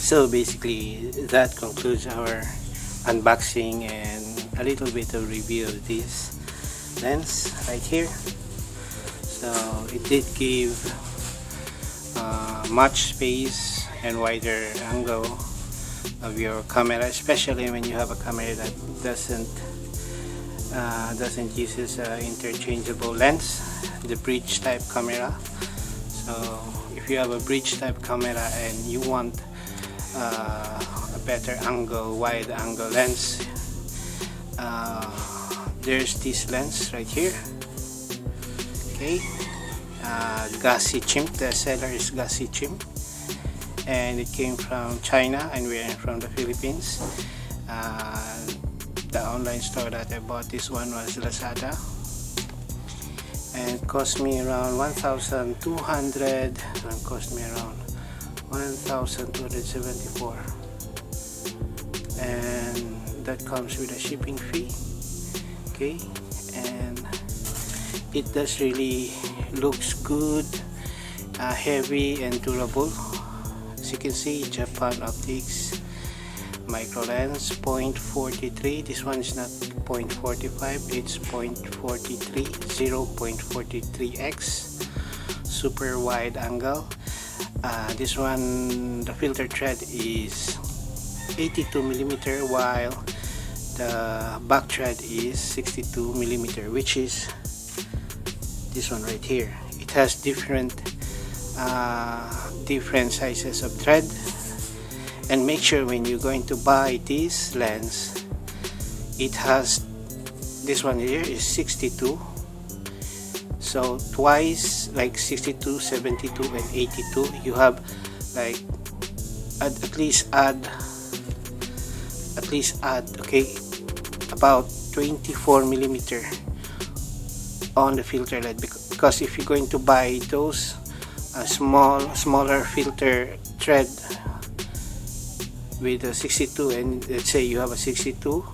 So basically that concludes our unboxing and a little bit of review of this lens right here. So it did give much space and wider angle of your camera, especially when you have a camera that doesn't use interchangeable lens, the bridge type camera. So if you have a bridge type camera and you want a better angle, wide angle lens, there's this lens right here. Okay, GRRHHHH, the seller is GRRHHHH, and it came from China and we're from the Philippines. The online store that I bought this one was Lazada, and it cost me around 1,200, and cost me around 1,274, and that comes with a shipping fee. Okay, and it does really looks good, heavy and durable. As you can see, Japan Optics micro lens 0.43. This one is not 0.45, it's 0.43, 0.43x, super wide angle. This one, the filter thread is 82mm, while the back thread is 62mm, which is this one right here. It has different sizes of thread, and make sure when you're going to buy this lens, it has, this one here is 62, so twice, like 62, 72 and 82. You have like at least add okay, about 24mm on the filter LED, because if you're going to buy those smaller filter thread with a 62, and let's say you have a 62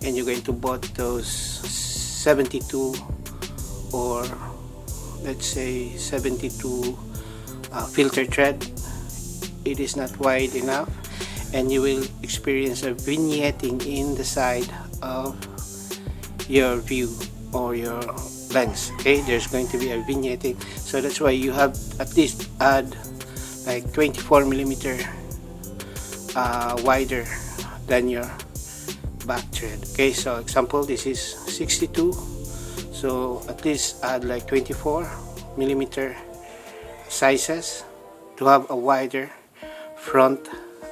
and you're going to bought those 72, or let's say 72 filter thread, it is not wide enough, and you will experience a vignetting in the side of your view or your lens. Okay, there's going to be a vignetting, so that's why you have at least add like 24mm wider than your back thread. Okay, so example, this is 62, so at least add like 24mm sizes to have a wider front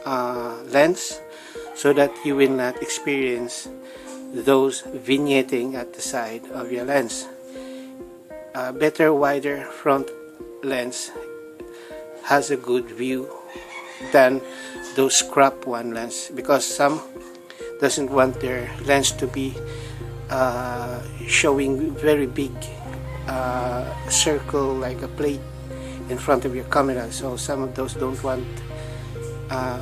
lens, so that you will not experience those vignetting at the side of your lens. Better wider front lens has a good view than those crop one lens, because some doesn't want their lens to be showing very big circle like a plate in front of your camera. So some of those don't want,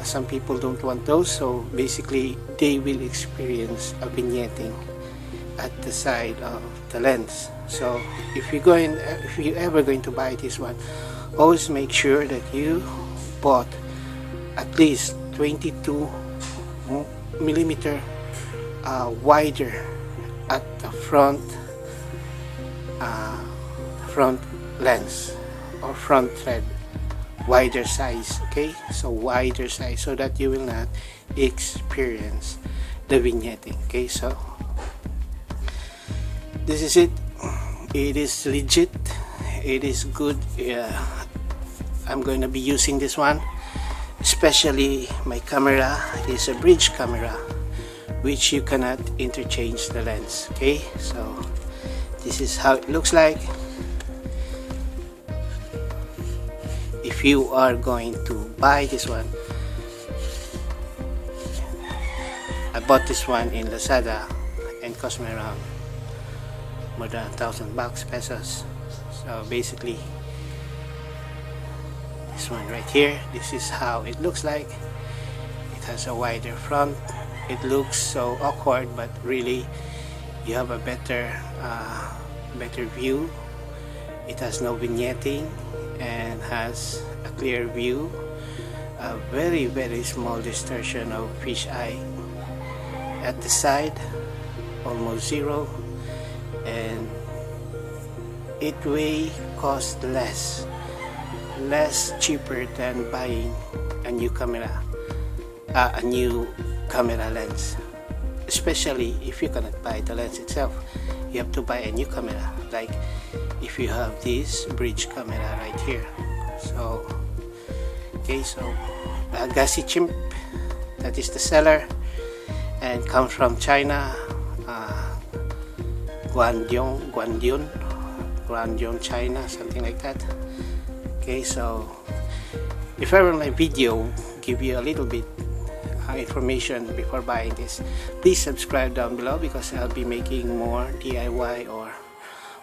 some people don't want those, so basically they will experience a vignetting at the side of the lens. So if you're ever going to buy this one, always make sure that you bought at least 22mm wider at the front lens or front thread, wider size. Okay, so wider size, so that you will not experience the vignetting. Okay, so this is it. It is legit, it is good. I'm going to be using this one, especially my camera is a bridge camera, which you cannot interchange the lens. Okay, so this is how it looks like. If you are going to buy this one, I bought this one in Lazada and cost me around more than 1,000 pesos. So basically this one right here, this is how it looks like. It has a wider front. It looks so awkward, but really you have a better view. It has no vignetting and has a clear view. a very small distortion of fish eye. At the side, almost zero, and it way cost less cheaper than buying a new camera lens. Especially if you cannot buy the lens itself, you have to buy a new camera, like if you have this bridge camera right here. So okay, so Gassy Chimp, that is the seller, and comes from China, Guangdong, China, something like that. Okay, so if ever my video give you a little bit information before buying this, please subscribe down below, because I'll be making more DIY or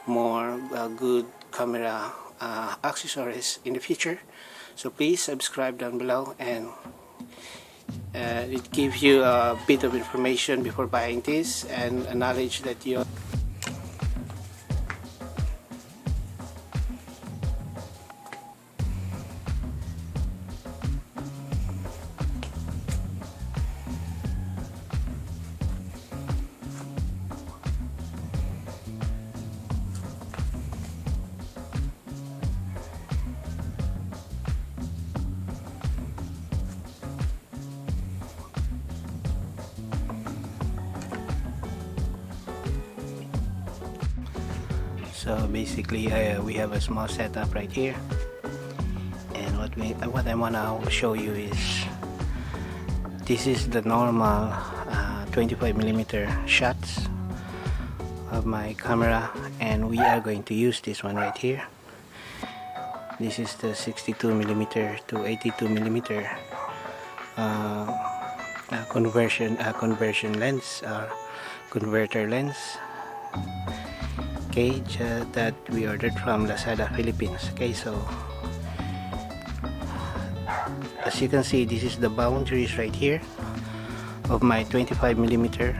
more good camera accessories in the future. So please subscribe down below, and it gives you a bit of information before buying this, and a knowledge that you So basically we have a small setup right here, and what I want to show you is this is the normal 25mm shots of my camera, and we are going to use this one right here. This is the 62mm to 82mm conversion lens, or converter lens. Okay, that we ordered from Lazada, Philippines. Okay, so as you can see, this is the boundaries right here of my 25mm.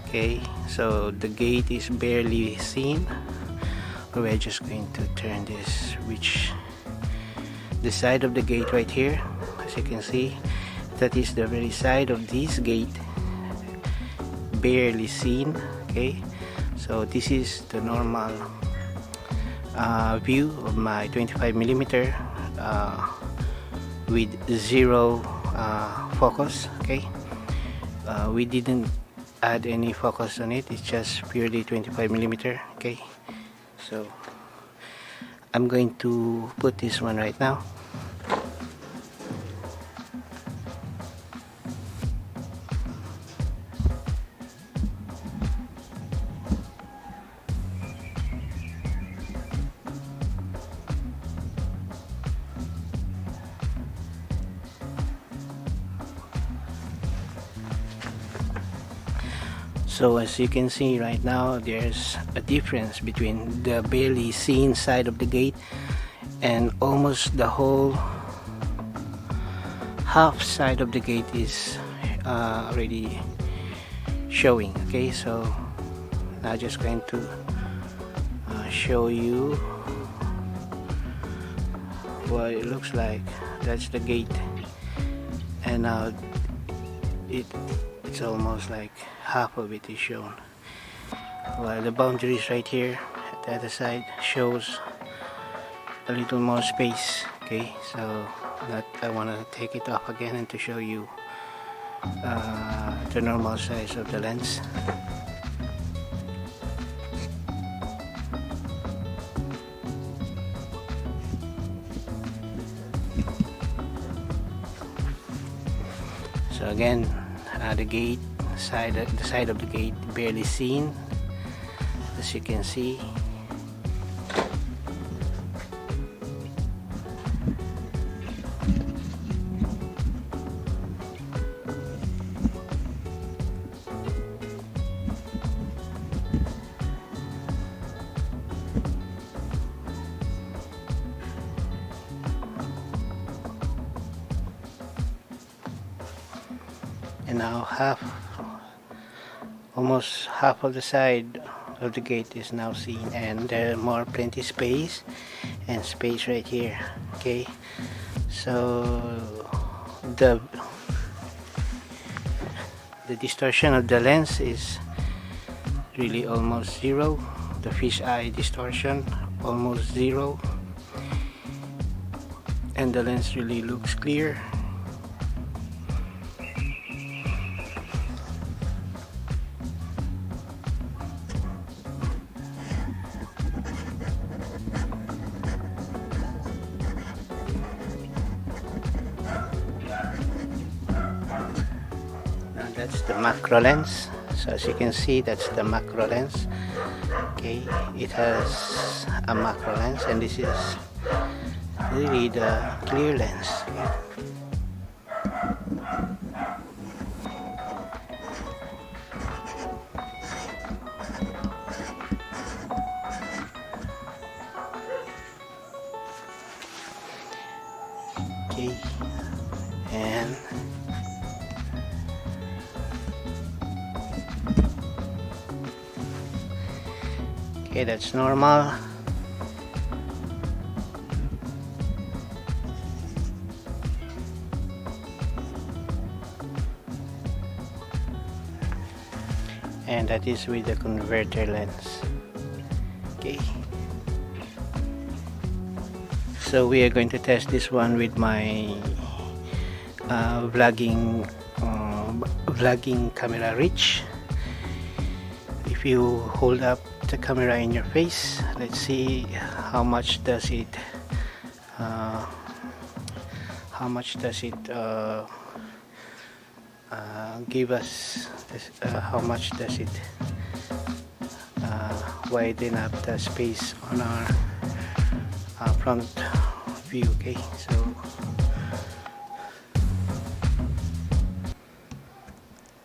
Okay, so the gate is barely seen. We're just going to turn this, which the side of the gate right here, as you can see, that is the very side of this gate, barely seen. Okay, so this is the normal view of my 25mm with zero focus. Okay, we didn't add any focus on it, it's just purely 25mm. Okay, so I'm going to put this one right now. So as you can see right now, there's a difference between the barely seen side of the gate and almost the whole half side of the gate is already showing. Okay, so now just going to show you what it looks like. That's the gate, and now it's almost like half of it is shown, while the boundaries right here at the other side shows a little more space. Okay, so that I want to take it off again and to show you the normal size of the lens. So again, the gate side, the side of the gate barely seen, as you can see. And now almost half of the side of the gate is now seen, and there are plenty space and space right here. Okay, So the distortion of the lens is really almost zero. The fisheye distortion almost zero, and the lens really looks clear. That's the macro lens. So as you can see, that's the macro lens. Okay, it has a macro lens, and this is really the clear lens. Okay, and okay, that's normal. And that is with the converter lens. Okay, so we are going to test this one with my vlogging camera reach. If you hold up the camera in your face, let's see how much does it give us this, how much does it widen up the space on our front view. Okay, so